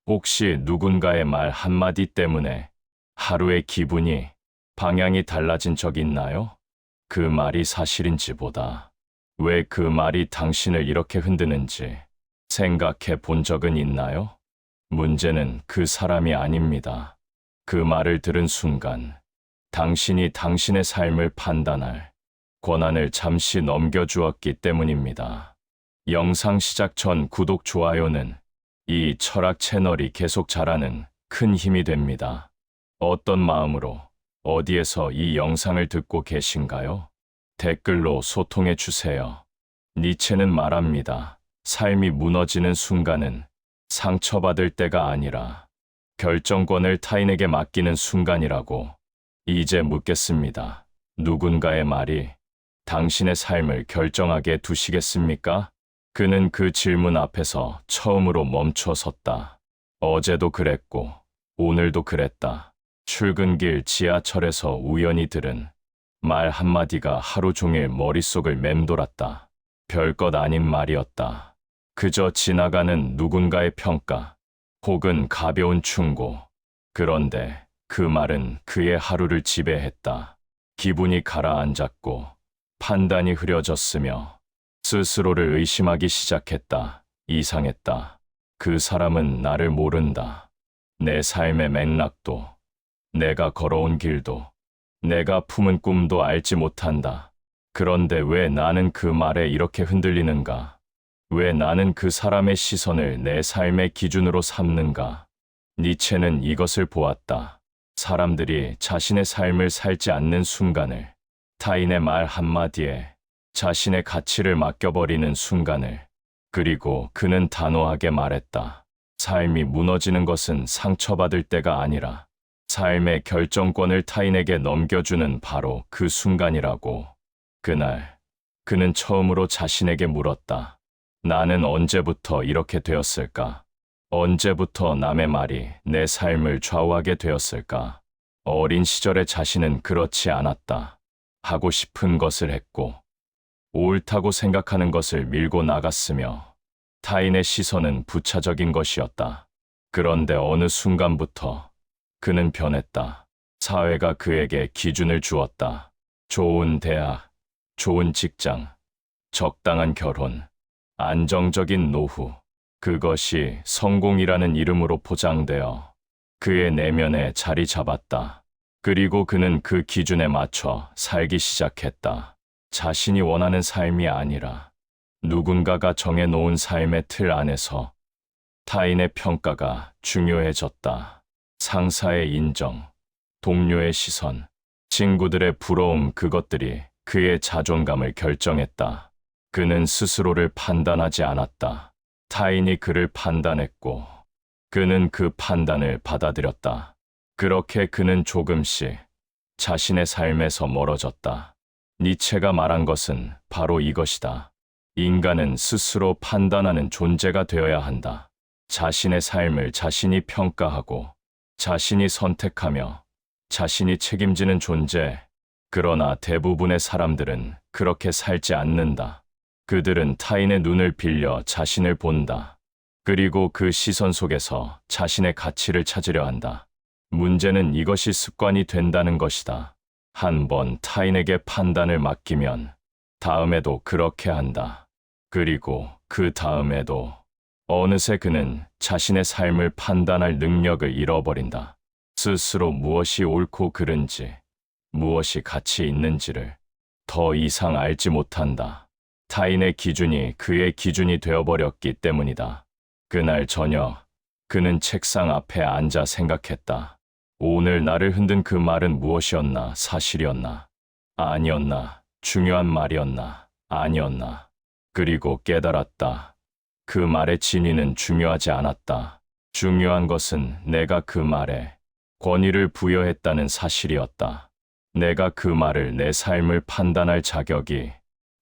혹시 누군가의 말 한마디 때문에 하루의 기분이, 방향이 달라진 적 있나요? 그 말이 사실인지 보다 왜 그 말이 당신을 이렇게 흔드는지 생각해 본 적은 있나요? 문제는 그 사람이 아닙니다. 그 말을 들은 순간 당신이 당신의 삶을 판단할 권한을 잠시 넘겨주었기 때문입니다. 영상 시작 전 구독, 좋아요는 이 철학 채널이 계속 자라는 큰 힘이 됩니다. 어떤 마음으로, 어디에서 이 영상을 듣고 계신가요? 댓글로 소통해 주세요. 니체는 말합니다. 삶이 무너지는 순간은 상처받을 때가 아니라 결정권을 타인에게 맡기는 순간이라고. 이제 묻겠습니다. 누군가의 말이 당신의 삶을 결정하게 두시겠습니까? 그는 그 질문 앞에서 처음으로 멈춰 섰다. 어제도 그랬고, 오늘도 그랬다. 출근길 지하철에서 우연히 들은 말 한마디가 하루 종일 머릿속을 맴돌았다. 별것 아닌 말이었다. 그저 지나가는 누군가의 평가, 혹은 가벼운 충고. 그런데 그 말은 그의 하루를 지배했다. 기분이 가라앉았고, 판단이 흐려졌으며, 스스로를 의심하기 시작했다. 이상했다. 그 사람은 나를 모른다. 내 삶의 맥락도, 내가 걸어온 길도, 내가 품은 꿈도 알지 못한다. 그런데 왜 나는 그 말에 이렇게 흔들리는가? 왜 나는 그 사람의 시선을 내 삶의 기준으로 삼는가? 니체는 이것을 보았다. 사람들이 자신의 삶을 살지 않는 순간을, 타인의 말 한마디에 자신의 가치를 맡겨버리는 순간을. 그리고 그는 단호하게 말했다. 삶이 무너지는 것은 상처받을 때가 아니라 삶의 결정권을 타인에게 넘겨주는 바로 그 순간이라고. 그날 그는 처음으로 자신에게 물었다. 나는 언제부터 이렇게 되었을까? 언제부터 남의 말이 내 삶을 좌우하게 되었을까? 어린 시절의 자신은 그렇지 않았다. 하고 싶은 것을 했고, 옳다고 생각하는 것을 밀고 나갔으며, 타인의 시선은 부차적인 것이었다. 그런데 어느 순간부터 그는 변했다. 사회가 그에게 기준을 주었다. 좋은 대학, 좋은 직장, 적당한 결혼, 안정적인 노후. 그것이 성공이라는 이름으로 포장되어 그의 내면에 자리 잡았다. 그리고 그는 그 기준에 맞춰 살기 시작했다. 자신이 원하는 삶이 아니라 누군가가 정해놓은 삶의 틀 안에서. 타인의 평가가 중요해졌다. 상사의 인정, 동료의 시선, 친구들의 부러움, 그것들이 그의 자존감을 결정했다. 그는 스스로를 판단하지 않았다. 타인이 그를 판단했고, 그는 그 판단을 받아들였다. 그렇게 그는 조금씩 자신의 삶에서 멀어졌다. 니체가 말한 것은 바로 이것이다. 인간은 스스로 판단하는 존재가 되어야 한다. 자신의 삶을 자신이 평가하고, 자신이 선택하며, 자신이 책임지는 존재. 그러나 대부분의 사람들은 그렇게 살지 않는다. 그들은 타인의 눈을 빌려 자신을 본다. 그리고 그 시선 속에서 자신의 가치를 찾으려 한다. 문제는 이것이 습관이 된다는 것이다. 한번 타인에게 판단을 맡기면 다음에도 그렇게 한다. 그리고 그 다음에도. 어느새 그는 자신의 삶을 판단할 능력을 잃어버린다. 스스로 무엇이 옳고 그른지, 무엇이 가치 있는지를 더 이상 알지 못한다. 타인의 기준이 그의 기준이 되어버렸기 때문이다. 그날 저녁, 그는 책상 앞에 앉아 생각했다. 오늘 나를 흔든 그 말은 무엇이었나? 사실이었나? 아니었나? 중요한 말이었나? 아니었나? 그리고 깨달았다. 그 말의 진위는 중요하지 않았다. 중요한 것은 내가 그 말에 권위를 부여했다는 사실이었다. 내가 그 말을 내 삶을 판단할 자격이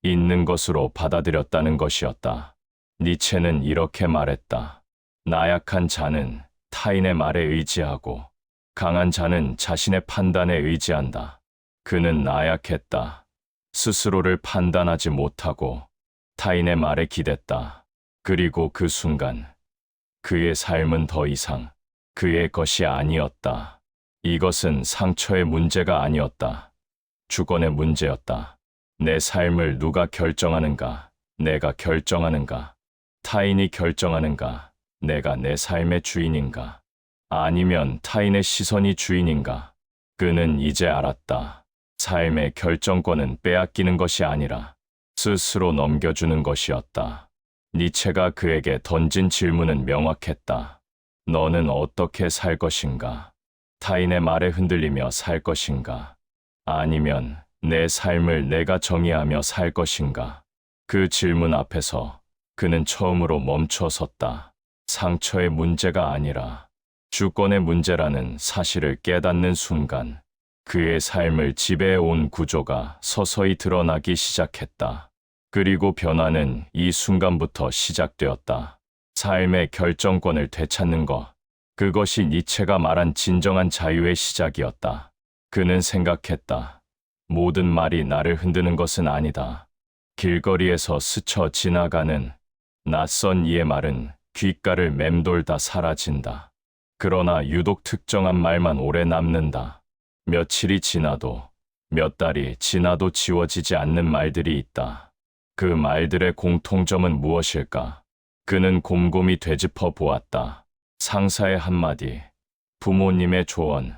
있는 것으로 받아들였다는 것이었다. 니체는 이렇게 말했다. 나약한 자는 타인의 말에 의지하고, 강한 자는 자신의 판단에 의지한다. 그는 나약했다. 스스로를 판단하지 못하고 타인의 말에 기댔다. 그리고 그 순간 그의 삶은 더 이상 그의 것이 아니었다. 이것은 상처의 문제가 아니었다. 주권의 문제였다. 내 삶을 누가 결정하는가? 내가 결정하는가? 타인이 결정하는가? 내가 내 삶의 주인인가? 아니면 타인의 시선이 주인인가? 그는 이제 알았다. 삶의 결정권은 빼앗기는 것이 아니라 스스로 넘겨주는 것이었다. 니체가 그에게 던진 질문은 명확했다. 너는 어떻게 살 것인가? 타인의 말에 흔들리며 살 것인가? 아니면 내 삶을 내가 정의하며 살 것인가? 그 질문 앞에서 그는 처음으로 멈춰 섰다. 상처의 문제가 아니라 주권의 문제라는 사실을 깨닫는 순간 그의 삶을 지배해온 구조가 서서히 드러나기 시작했다. 그리고 변화는 이 순간부터 시작되었다. 삶의 결정권을 되찾는 것. 그것이 니체가 말한 진정한 자유의 시작이었다. 그는 생각했다. 모든 말이 나를 흔드는 것은 아니다. 길거리에서 스쳐 지나가는 낯선 이의 말은 귓가를 맴돌다 사라진다. 그러나 유독 특정한 말만 오래 남는다. 며칠이 지나도, 몇 달이 지나도 지워지지 않는 말들이 있다. 그 말들의 공통점은 무엇일까? 그는 곰곰이 되짚어 보았다. 상사의 한마디, 부모님의 조언,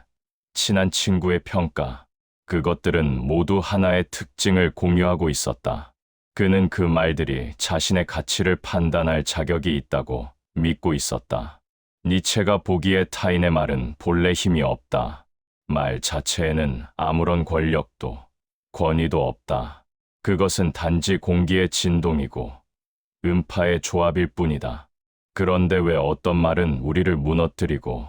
친한 친구의 평가, 그것들은 모두 하나의 특징을 공유하고 있었다. 그는 그 말들이 자신의 가치를 판단할 자격이 있다고 믿고 있었다. 니체가 보기에 타인의 말은 본래 힘이 없다. 말 자체에는 아무런 권력도, 권위도 없다. 그것은 단지 공기의 진동이고 음파의 조합일 뿐이다. 그런데 왜 어떤 말은 우리를 무너뜨리고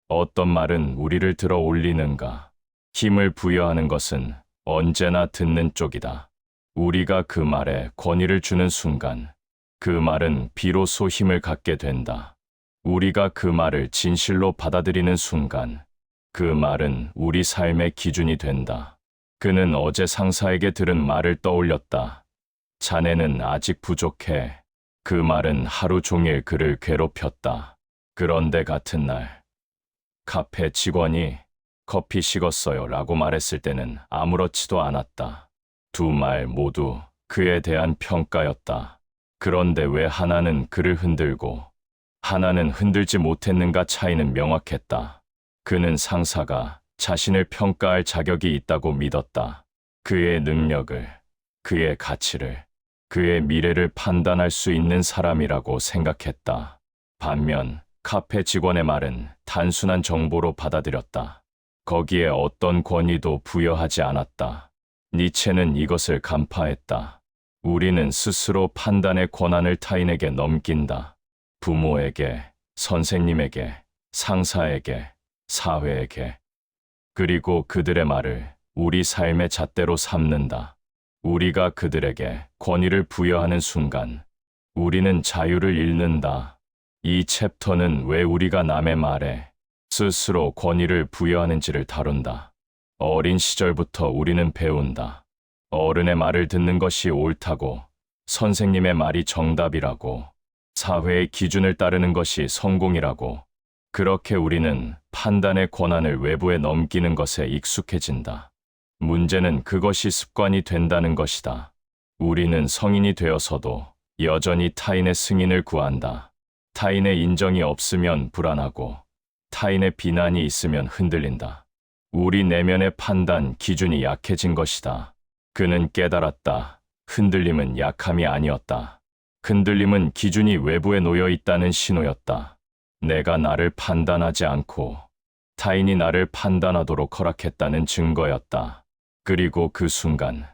어떤 말은 우리를 들어 올리는가? 힘을 부여하는 것은 언제나 듣는 쪽이다. 우리가 그 말에 권위를 주는 순간 그 말은 비로소 힘을 갖게 된다. 우리가 그 말을 진실로 받아들이는 순간 그 말은 우리 삶의 기준이 된다. 그는 어제 상사에게 들은 말을 떠올렸다. 자네는 아직 부족해. 그 말은 하루 종일 그를 괴롭혔다. 그런데 같은 날 카페 직원이 커피 식었어요 라고 말했을 때는 아무렇지도 않았다. 두 말 모두 그에 대한 평가였다. 그런데 왜 하나는 그를 흔들고 하나는 흔들지 못했는가? 차이는 명확했다. 그는 상사가 자신을 평가할 자격이 있다고 믿었다. 그의 능력을, 그의 가치를, 그의 미래를 판단할 수 있는 사람이라고 생각했다. 반면 카페 직원의 말은 단순한 정보로 받아들였다. 거기에 어떤 권위도 부여하지 않았다. 니체는 이것을 간파했다. 우리는 스스로 판단의 권한을 타인에게 넘긴다. 부모에게, 선생님에게, 상사에게, 사회에게. 그리고 그들의 말을 우리 삶의 잣대로 삼는다. 우리가 그들에게 권위를 부여하는 순간 우리는 자유를 잃는다. 이 챕터는 왜 우리가 남의 말에 스스로 권위를 부여하는지를 다룬다. 어린 시절부터 우리는 배운다. 어른의 말을 듣는 것이 옳다고, 선생님의 말이 정답이라고, 사회의 기준을 따르는 것이 성공이라고. 그렇게 우리는 판단의 권한을 외부에 넘기는 것에 익숙해진다. 문제는 그것이 습관이 된다는 것이다. 우리는 성인이 되어서도 여전히 타인의 승인을 구한다. 타인의 인정이 없으면 불안하고 타인의 비난이 있으면 흔들린다. 우리 내면의 판단 기준이 약해진 것이다. 그는 깨달았다. 흔들림은 약함이 아니었다. 흔들림은 기준이 외부에 놓여 있다는 신호였다. 내가 나를 판단하지 않고 타인이 나를 판단하도록 허락했다는 증거였다. 그리고 그 순간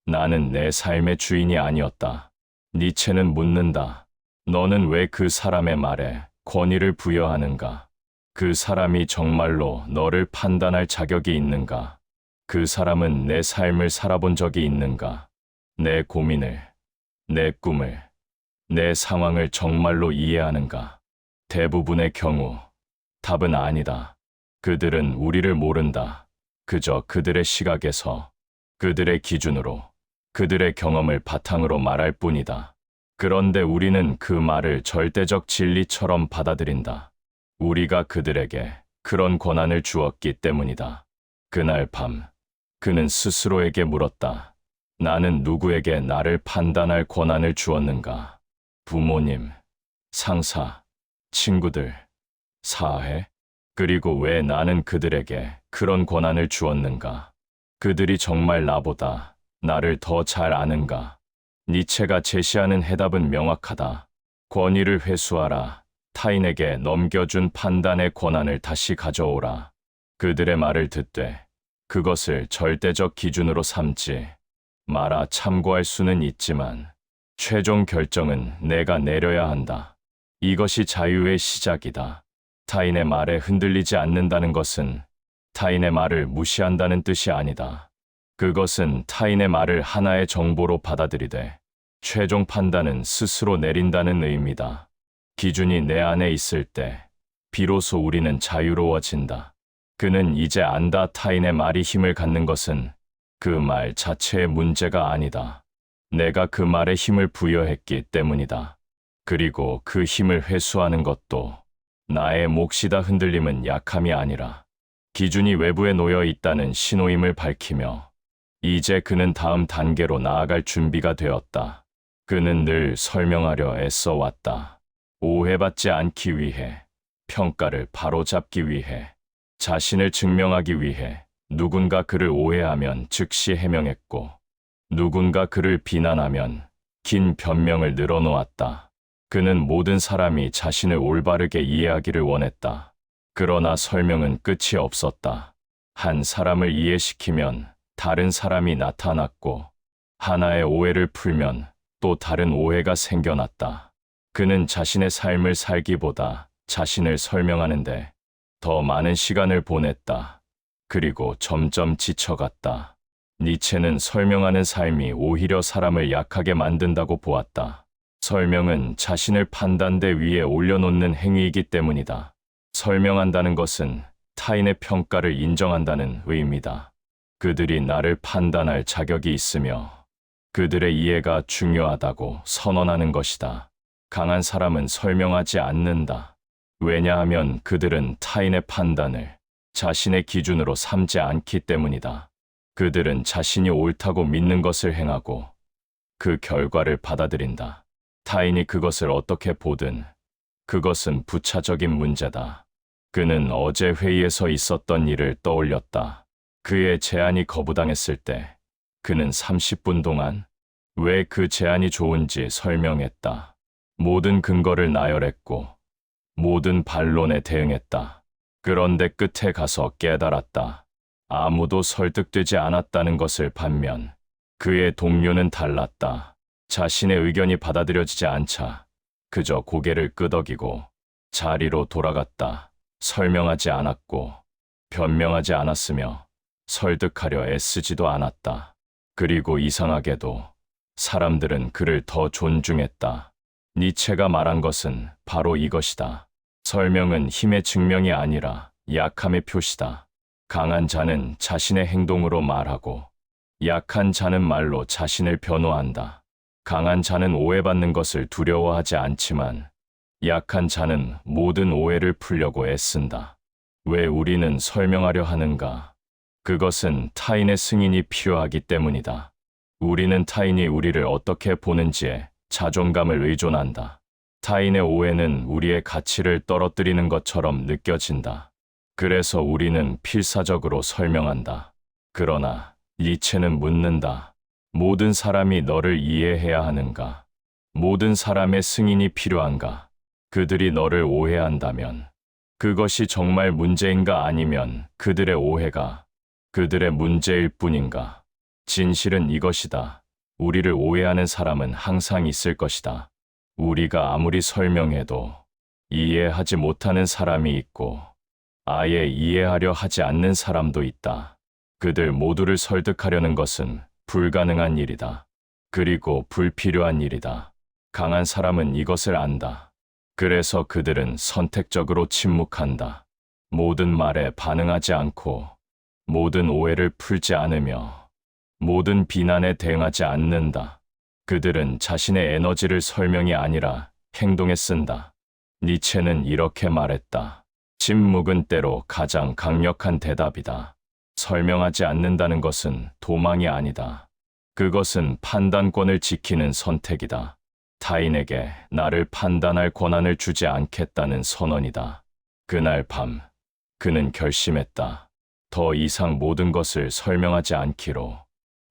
나는 내 삶의 주인이 아니었다. 니체는 묻는다. 너는 왜 그 사람의 말에 권위를 부여하는가? 그 사람이 정말로 너를 판단할 자격이 있는가? 그 사람은 내 삶을 살아본 적이 있는가? 내 고민을, 내 꿈을, 내 상황을 정말로 이해하는가? 대부분의 경우 답은 아니다. 그들은 우리를 모른다. 그저 그들의 시각에서, 그들의 기준으로, 그들의 경험을 바탕으로 말할 뿐이다. 그런데 우리는 그 말을 절대적 진리처럼 받아들인다. 우리가 그들에게 그런 권한을 주었기 때문이다. 그날 밤, 그는 스스로에게 물었다. 나는 누구에게 나를 판단할 권한을 주었는가? 부모님, 상사, 친구들, 사회? 그리고 왜 나는 그들에게 그런 권한을 주었는가? 그들이 정말 나보다 나를 더 잘 아는가? 니체가 제시하는 해답은 명확하다. 권위를 회수하라. 타인에게 넘겨준 판단의 권한을 다시 가져오라. 그들의 말을 듣되 그것을 절대적 기준으로 삼지 마라. 참고할 수는 있지만 최종 결정은 내가 내려야 한다. 이것이 자유의 시작이다. 타인의 말에 흔들리지 않는다는 것은 타인의 말을 무시한다는 뜻이 아니다. 그것은 타인의 말을 하나의 정보로 받아들이되 최종 판단은 스스로 내린다는 의미다. 기준이 내 안에 있을 때 비로소 우리는 자유로워진다. 그는 이제 안다. 타인의 말이 힘을 갖는 것은 그 말 자체의 문제가 아니다. 내가 그 말에 힘을 부여했기 때문이다. 그리고 그 힘을 회수하는 것도 나의 몫이다. 흔들림은 약함이 아니라 기준이 외부에 놓여 있다는 신호임을 밝히며 이제 그는 다음 단계로 나아갈 준비가 되었다. 그는 늘 설명하려 애써왔다. 오해받지 않기 위해, 평가를 바로잡기 위해, 자신을 증명하기 위해. 누군가 그를 오해하면 즉시 해명했고 누군가 그를 비난하면 긴 변명을 늘어놓았다. 그는 모든 사람이 자신을 올바르게 이해하기를 원했다. 그러나 설명은 끝이 없었다. 한 사람을 이해시키면 다른 사람이 나타났고 하나의 오해를 풀면 또 다른 오해가 생겨났다. 그는 자신의 삶을 살기보다 자신을 설명하는데 더 많은 시간을 보냈다. 그리고 점점 지쳐갔다. 니체는 설명하는 삶이 오히려 사람을 약하게 만든다고 보았다. 설명은 자신을 판단대 위에 올려놓는 행위이기 때문이다. 설명한다는 것은 타인의 평가를 인정한다는 의미다. 그들이 나를 판단할 자격이 있으며 그들의 이해가 중요하다고 선언하는 것이다. 강한 사람은 설명하지 않는다. 왜냐하면 그들은 타인의 판단을 자신의 기준으로 삼지 않기 때문이다. 그들은 자신이 옳다고 믿는 것을 행하고 그 결과를 받아들인다. 타인이 그것을 어떻게 보든 그것은 부차적인 문제다. 그는 어제 회의에서 있었던 일을 떠올렸다. 그의 제안이 거부당했을 때 그는 30분 동안 왜 그 제안이 좋은지 설명했다. 모든 근거를 나열했고 모든 반론에 대응했다. 그런데 끝에 가서 깨달았다. 아무도 설득되지 않았다는 것을. 반면 그의 동료는 달랐다. 자신의 의견이 받아들여지지 않자 그저 고개를 끄덕이고 자리로 돌아갔다. 설명하지 않았고 변명하지 않았으며 설득하려 애쓰지도 않았다. 그리고 이상하게도 사람들은 그를 더 존중했다. 니체가 말한 것은 바로 이것이다. 설명은 힘의 증명이 아니라 약함의 표시다. 강한 자는 자신의 행동으로 말하고 약한 자는 말로 자신을 변호한다. 강한 자는 오해받는 것을 두려워하지 않지만 약한 자는 모든 오해를 풀려고 애쓴다. 왜 우리는 설명하려 하는가? 그것은 타인의 승인이 필요하기 때문이다. 우리는 타인이 우리를 어떻게 보는지에 자존감을 의존한다. 타인의 오해는 우리의 가치를 떨어뜨리는 것처럼 느껴진다. 그래서 우리는 필사적으로 설명한다. 그러나 니체는 묻는다. 모든 사람이 너를 이해해야 하는가? 모든 사람의 승인이 필요한가? 그들이 너를 오해한다면 그것이 정말 문제인가? 아니면 그들의 오해가 그들의 문제일 뿐인가? 진실은 이것이다. 우리를 오해하는 사람은 항상 있을 것이다. 우리가 아무리 설명해도 이해하지 못하는 사람이 있고 아예 이해하려 하지 않는 사람도 있다. 그들 모두를 설득하려는 것은 불가능한 일이다. 그리고 불필요한 일이다. 강한 사람은 이것을 안다. 그래서 그들은 선택적으로 침묵한다. 모든 말에 반응하지 않고 모든 오해를 풀지 않으며 모든 비난에 대응하지 않는다. 그들은 자신의 에너지를 설명이 아니라 행동에 쓴다. 니체는 이렇게 말했다. 침묵은 때로 가장 강력한 대답이다. 설명하지 않는다는 것은 도망이 아니다. 그것은 판단권을 지키는 선택이다. 타인에게 나를 판단할 권한을 주지 않겠다는 선언이다. 그날 밤, 그는 결심했다. 더 이상 모든 것을 설명하지 않기로,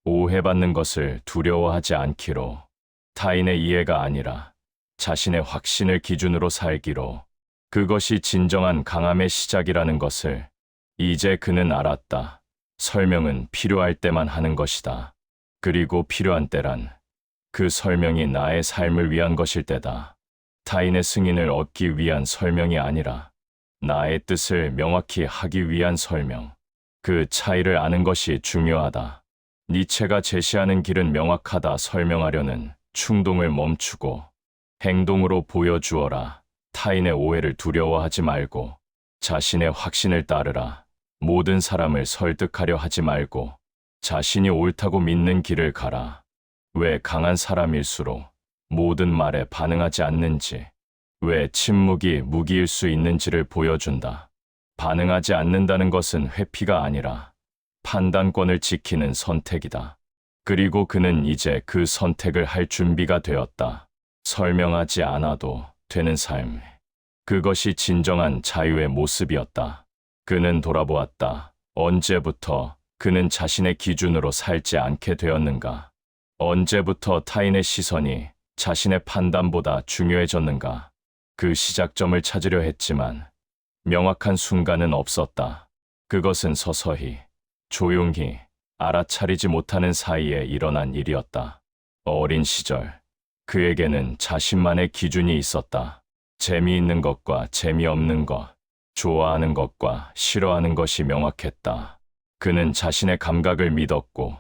오해받는 것을 두려워하지 않기로, 타인의 이해가 아니라 자신의 확신을 기준으로 살기로. 그것이 진정한 강함의 시작이라는 것을 이제 그는 알았다. 설명은 필요할 때만 하는 것이다. 그리고 필요한 때란 그 설명이 나의 삶을 위한 것일 때다. 타인의 승인을 얻기 위한 설명이 아니라 나의 뜻을 명확히 하기 위한 설명. 그 차이를 아는 것이 중요하다. 니체가 제시하는 길은 명확하다. 설명하려는 충동을 멈추고 행동으로 보여주어라. 타인의 오해를 두려워하지 말고 자신의 확신을 따르라. 모든 사람을 설득하려 하지 말고 자신이 옳다고 믿는 길을 가라. 왜 강한 사람일수록 모든 말에 반응하지 않는지, 왜 침묵이 무기일 수 있는지를 보여준다. 반응하지 않는다는 것은 회피가 아니라 판단권을 지키는 선택이다. 그리고 그는 이제 그 선택을 할 준비가 되었다. 설명하지 않아도 되는 삶. 그것이 진정한 자유의 모습이었다. 그는 돌아보았다. 언제부터 그는 자신의 기준으로 살지 않게 되었는가? 언제부터 타인의 시선이 자신의 판단보다 중요해졌는가? 그 시작점을 찾으려 했지만 명확한 순간은 없었다. 그것은 서서히, 조용히, 알아차리지 못하는 사이에 일어난 일이었다. 어린 시절, 그에게는 자신만의 기준이 있었다. 재미있는 것과 재미없는 것, 좋아하는 것과 싫어하는 것이 명확했다. 그는 자신의 감각을 믿었고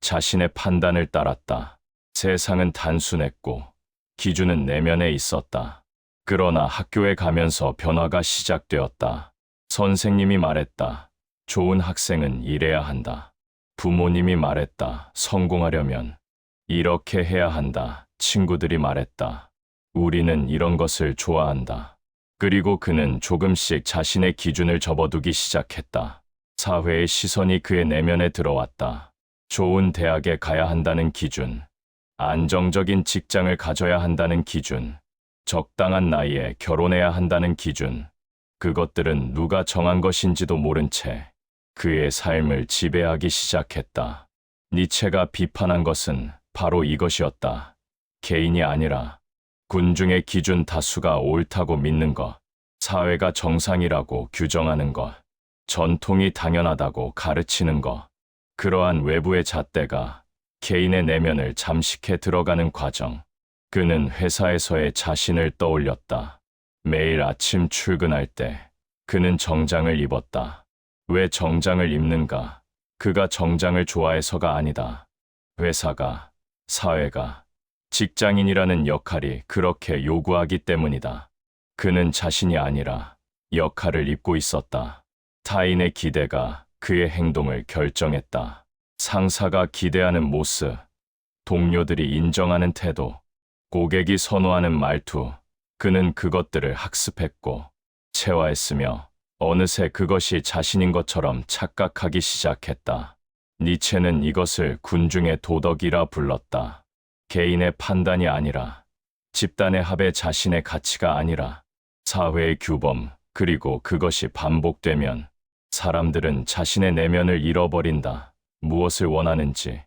자신의 판단을 따랐다. 세상은 단순했고 기준은 내면에 있었다. 그러나 학교에 가면서 변화가 시작되었다. 선생님이 말했다. 좋은 학생은 이래야 한다. 부모님이 말했다. 성공하려면 이렇게 해야 한다. 친구들이 말했다. 우리는 이런 것을 좋아한다. 그리고 그는 조금씩 자신의 기준을 접어두기 시작했다. 사회의 시선이 그의 내면에 들어왔다. 좋은 대학에 가야 한다는 기준, 안정적인 직장을 가져야 한다는 기준, 적당한 나이에 결혼해야 한다는 기준. 그것들은 누가 정한 것인지도 모른 채 그의 삶을 지배하기 시작했다. 니체가 비판한 것은 바로 이것이었다. 개인이 아니라 군중의 기준 다수가 옳다고 믿는 것, 사회가 정상이라고 규정하는 것, 전통이 당연하다고 가르치는 것. 그러한 외부의 잣대가 개인의 내면을 잠식해 들어가는 과정. 그는 회사에서의 자신을 떠올렸다. 매일 아침 출근할 때 그는 정장을 입었다. 왜 정장을 입는가? 그가 정장을 좋아해서가 아니다. 회사가, 사회가, 직장인이라는 역할이 그렇게 요구하기 때문이다. 그는 자신이 아니라 역할을 입고 있었다. 타인의 기대가 그의 행동을 결정했다. 상사가 기대하는 모습, 동료들이 인정하는 태도, 고객이 선호하는 말투. 그는 그것들을 학습했고 체화했으며 어느새 그것이 자신인 것처럼 착각하기 시작했다. 니체는 이것을 군중의 도덕이라 불렀다. 개인의 판단이 아니라, 집단의 합의, 자신의 가치가 아니라 사회의 규범. 그리고 그것이 반복되면 사람들은 자신의 내면을 잃어버린다. 무엇을 원하는지,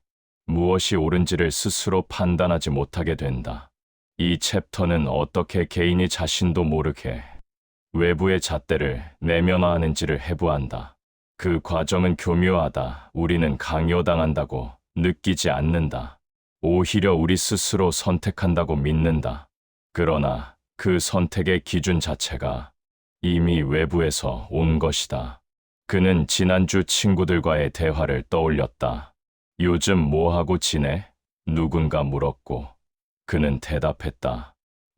무엇이 옳은지를 스스로 판단하지 못하게 된다. 이 챕터는 어떻게 개인이 자신도 모르게 외부의 잣대를 내면화하는지를 해부한다. 그 과정은 교묘하다. 우리는 강요당한다고 느끼지 않는다. 오히려 우리 스스로 선택한다고 믿는다. 그러나 그 선택의 기준 자체가 이미 외부에서 온 것이다. 그는 지난주 친구들과의 대화를 떠올렸다. 요즘 뭐하고 지내? 누군가 물었고 그는 대답했다.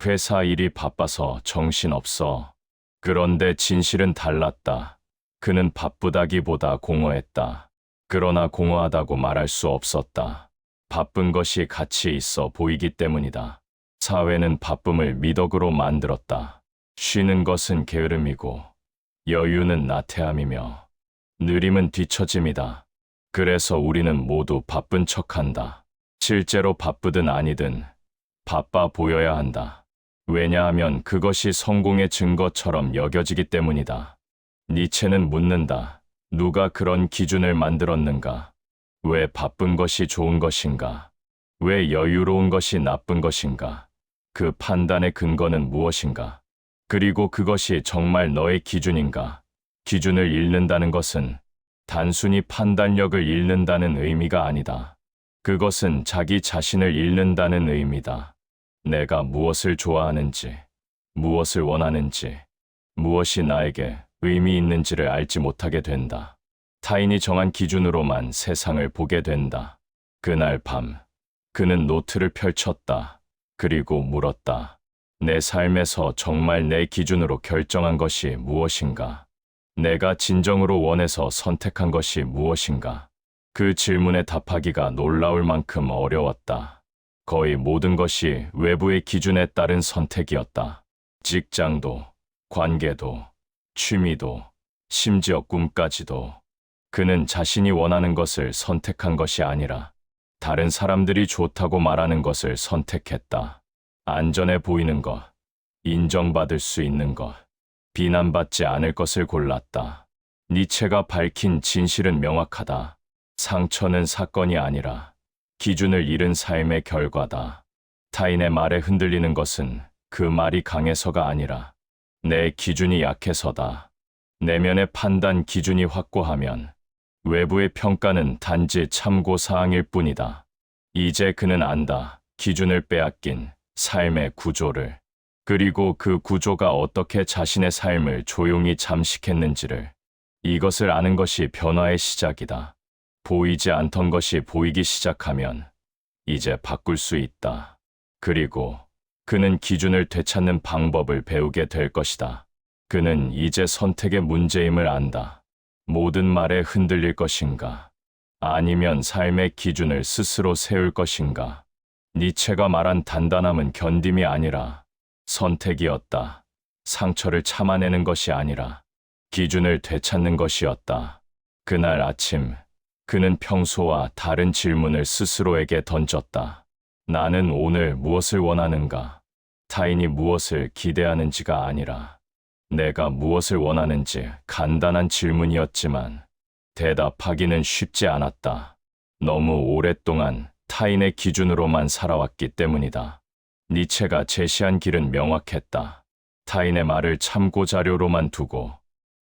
회사 일이 바빠서 정신없어. 그런데 진실은 달랐다. 그는 바쁘다기보다 공허했다. 그러나 공허하다고 말할 수 없었다. 바쁜 것이 가치 있어 보이기 때문이다. 사회는 바쁨을 미덕으로 만들었다. 쉬는 것은 게으름이고 여유는 나태함이며 느림은 뒤처짐이다. 그래서 우리는 모두 바쁜 척한다. 실제로 바쁘든 아니든 바빠 보여야 한다. 왜냐하면 그것이 성공의 증거처럼 여겨지기 때문이다. 니체는 묻는다. 누가 그런 기준을 만들었는가? 왜 바쁜 것이 좋은 것인가? 왜 여유로운 것이 나쁜 것인가? 그 판단의 근거는 무엇인가? 그리고 그것이 정말 너의 기준인가? 기준을 잃는다는 것은 단순히 판단력을 잃는다는 의미가 아니다. 그것은 자기 자신을 잃는다는 의미다. 내가 무엇을 좋아하는지, 무엇을 원하는지, 무엇이 나에게 의미 있는지를 알지 못하게 된다. 타인이 정한 기준으로만 세상을 보게 된다. 그날 밤, 그는 노트를 펼쳤다. 그리고 물었다. 내 삶에서 정말 내 기준으로 결정한 것이 무엇인가? 내가 진정으로 원해서 선택한 것이 무엇인가? 그 질문에 답하기가 놀라울 만큼 어려웠다. 거의 모든 것이 외부의 기준에 따른 선택이었다. 직장도, 관계도, 취미도, 심지어 꿈까지도. 그는 자신이 원하는 것을 선택한 것이 아니라 다른 사람들이 좋다고 말하는 것을 선택했다. 안전해 보이는 것, 인정받을 수 있는 것, 비난받지 않을 것을 골랐다. 니체가 밝힌 진실은 명확하다. 상처는 사건이 아니라 기준을 잃은 삶의 결과다. 타인의 말에 흔들리는 것은 그 말이 강해서가 아니라 내 기준이 약해서다. 내면의 판단 기준이 확고하면 외부의 평가는 단지 참고사항일 뿐이다. 이제 그는 안다. 기준을 빼앗긴 삶의 구조를. 그리고 그 구조가 어떻게 자신의 삶을 조용히 잠식했는지를. 이것을 아는 것이 변화의 시작이다. 보이지 않던 것이 보이기 시작하면 이제 바꿀 수 있다. 그리고 그는 기준을 되찾는 방법을 배우게 될 것이다. 그는 이제 선택의 문제임을 안다. 모든 말에 흔들릴 것인가? 아니면 삶의 기준을 스스로 세울 것인가? 니체가 말한 단단함은 견딤이 아니라 선택이었다. 상처를 참아내는 것이 아니라 기준을 되찾는 것이었다. 그날 아침, 그는 평소와 다른 질문을 스스로에게 던졌다. 나는 오늘 무엇을 원하는가? 타인이 무엇을 기대하는지가 아니라 내가 무엇을 원하는지 간단한 질문이었지만 대답하기는 쉽지 않았다. 너무 오랫동안 타인의 기준으로만 살아왔기 때문이다. 니체가 제시한 길은 명확했다. 타인의 말을 참고 자료로만 두고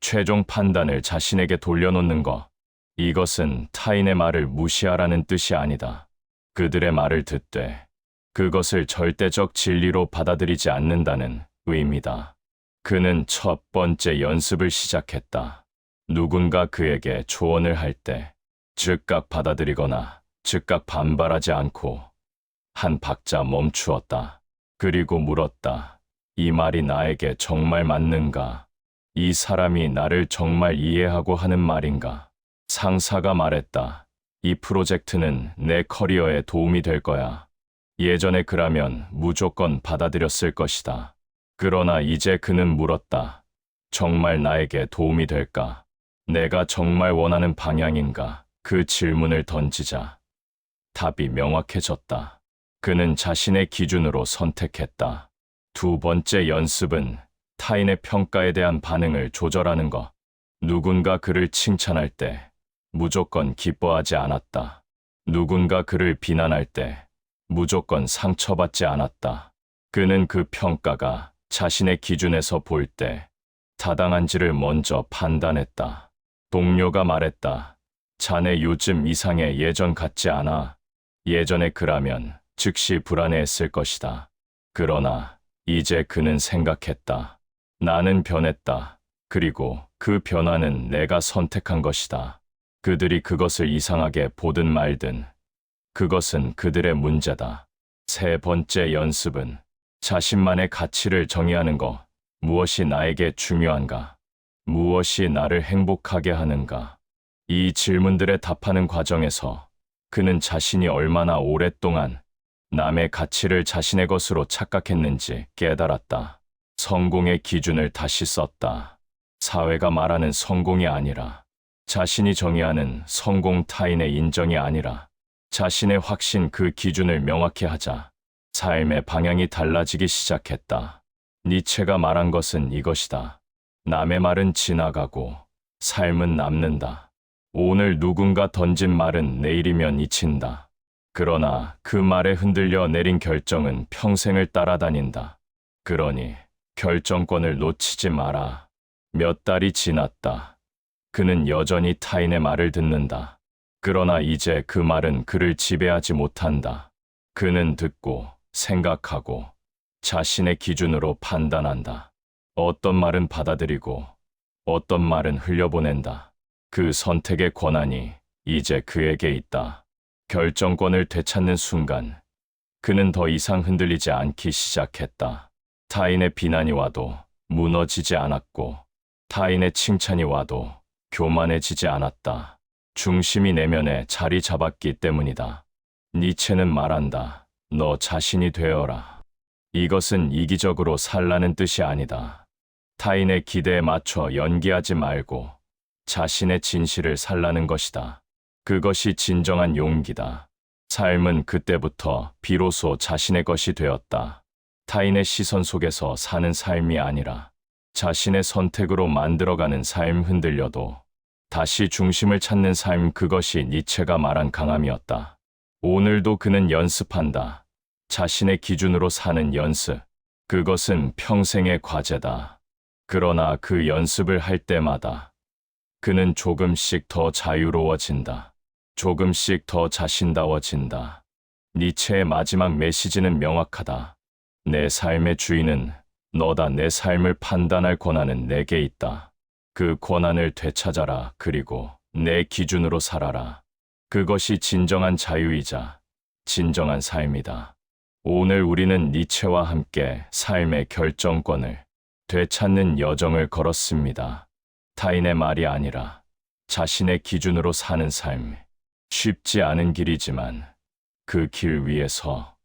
최종 판단을 자신에게 돌려놓는 것. 이것은 타인의 말을 무시하라는 뜻이 아니다. 그들의 말을 듣되 그것을 절대적 진리로 받아들이지 않는다는 의미다. 그는 첫 번째 연습을 시작했다. 누군가 그에게 조언을 할 때 즉각 받아들이거나 즉각 반발하지 않고 한 박자 멈추었다. 그리고 물었다. 이 말이 나에게 정말 맞는가? 이 사람이 나를 정말 이해하고 하는 말인가? 상사가 말했다. 이 프로젝트는 내 커리어에 도움이 될 거야. 예전에 그라면 무조건 받아들였을 것이다. 그러나 이제 그는 물었다. 정말 나에게 도움이 될까? 내가 정말 원하는 방향인가? 그 질문을 던지자 답이 명확해졌다. 그는 자신의 기준으로 선택했다. 두 번째 연습은 타인의 평가에 대한 반응을 조절하는 것. 누군가 그를 칭찬할 때 무조건 기뻐하지 않았다. 누군가 그를 비난할 때 무조건 상처받지 않았다. 그는 그 평가가 자신의 기준에서 볼 때 타당한지를 먼저 판단했다. 동료가 말했다. 자네 요즘 이상해. 예전 같지 않아. 예전에 그라면 즉시 불안해했을 것이다. 그러나 이제 그는 생각했다. 나는 변했다. 그리고 그 변화는 내가 선택한 것이다. 그들이 그것을 이상하게 보든 말든 그것은 그들의 문제다. 세 번째 연습은 자신만의 가치를 정의하는 것. 무엇이 나에게 중요한가? 무엇이 나를 행복하게 하는가? 이 질문들에 답하는 과정에서 그는 자신이 얼마나 오랫동안 남의 가치를 자신의 것으로 착각했는지 깨달았다. 성공의 기준을 다시 썼다. 사회가 말하는 성공이 아니라, 자신이 정의하는 성공, 타인의 인정이 아니라 자신의 확신, 그 기준을 명확히 하자 삶의 방향이 달라지기 시작했다. 니체가 말한 것은 이것이다. 남의 말은 지나가고 삶은 남는다. 오늘 누군가 던진 말은 내일이면 잊힌다. 그러나 그 말에 흔들려 내린 결정은 평생을 따라다닌다. 그러니 결정권을 놓치지 마라. 몇 달이 지났다. 그는 여전히 타인의 말을 듣는다. 그러나 이제 그 말은 그를 지배하지 못한다. 그는 듣고 생각하고 자신의 기준으로 판단한다. 어떤 말은 받아들이고 어떤 말은 흘려보낸다. 그 선택의 권한이 이제 그에게 있다. 결정권을 되찾는 순간 그는 더 이상 흔들리지 않기 시작했다. 타인의 비난이 와도 무너지지 않았고 타인의 칭찬이 와도 교만해지지 않았다. 중심이 내면에 자리 잡았기 때문이다. 니체는 말한다. 너 자신이 되어라. 이것은 이기적으로 살라는 뜻이 아니다. 타인의 기대에 맞춰 연기하지 말고 자신의 진실을 살라는 것이다. 그것이 진정한 용기다. 삶은 그때부터 비로소 자신의 것이 되었다. 타인의 시선 속에서 사는 삶이 아니라 자신의 선택으로 만들어가는 삶. 흔들려도 다시 중심을 찾는 삶, 그것이 니체가 말한 강함이었다. 오늘도 그는 연습한다. 자신의 기준으로 사는 연습. 그것은 평생의 과제다. 그러나 그 연습을 할 때마다 그는 조금씩 더 자유로워진다. 조금씩 더 자신다워진다. 니체의 마지막 메시지는 명확하다. 내 삶의 주인은 너다. 내 삶을 판단할 권한은 내게 있다. 그 권한을 되찾아라. 그리고 내 기준으로 살아라. 그것이 진정한 자유이자 진정한 삶이다. 오늘 우리는 니체와 함께 삶의 결정권을 되찾는 여정을 걸었습니다. 타인의 말이 아니라 자신의 기준으로 사는 삶. 쉽지 않은 길이지만 그 길 위에서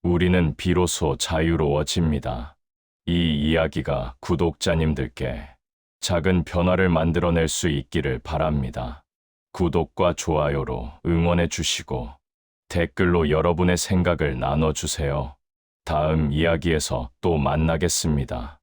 우리는 비로소 자유로워집니다. 이 이야기가 구독자님들께 작은 변화를 만들어낼 수 있기를 바랍니다. 구독과 좋아요로 응원해 주시고 댓글로 여러분의 생각을 나눠주세요. 다음 이야기에서 또 만나겠습니다.